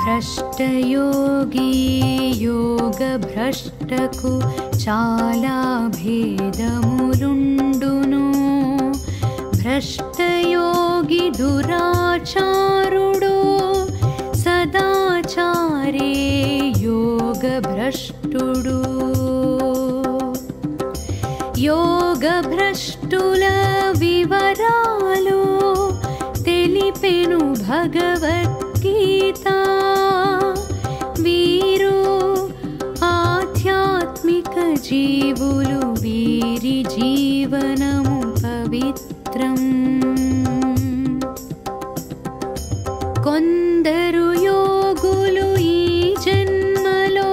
భ్రష్టయోగి యోగ భ్రష్టకు చాలా భేదములుండును. భ్రష్టయోగి దురాచారుడు, సదాచారే యోగ భ్రష్టుడు. యోగ భ్రష్టుల వివరాలు తెలిపెను భగవద్గీత. వీరు ఆధ్యాత్మిక జీవులు, వీరి జీవనము పవిత్రం. కొందరు యోగులు ఈ జన్మలో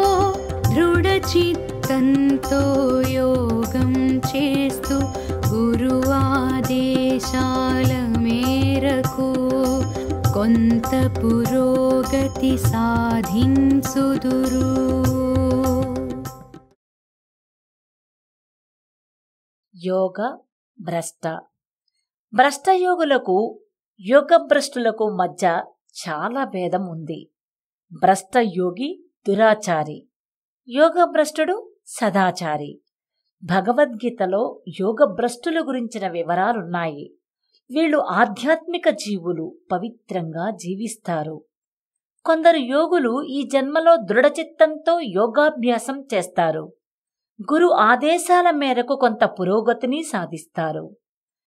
దృఢ చిత్తంతో యోగం చేస్తూ గురు ఆదేశాల మేరకు కొంత పురోగతి సాధించుదురు. యోగ భ్రష్ట. భ్రష్టయోగులకు యోగభ్రష్టులకు మధ్య చాలా భేదం ఉంది. భ్రష్టయోగి దురాచారి, యోగభ్రష్టుడు సదాచారి. భగవద్గీతలో యోగభ్రష్టుల గురించిన వివరాలున్నాయి. వీళ్ళు ఆధ్యాత్మిక జీవులు, పవిత్రంగా జీవిస్తారు. కొందరు యోగులు ఈ జన్మలో దృఢచిత్తంతో యోగాభ్యాసం చేస్తారు. గురు ఆదేశాల మేరకు కొంత పురోగతిని సాధిస్తారు.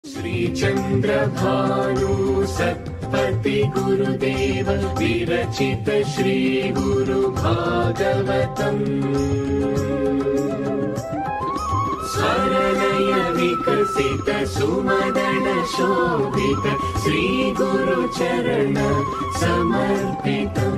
శ్రీచంద్రభాను సత్పతి గురుదేవ విరచిత శ్రీ గురు భాగవతం. స్వరలయ వికసిత సుమదన శోభిత శ్రీ గురు చరణ సమర్పితం.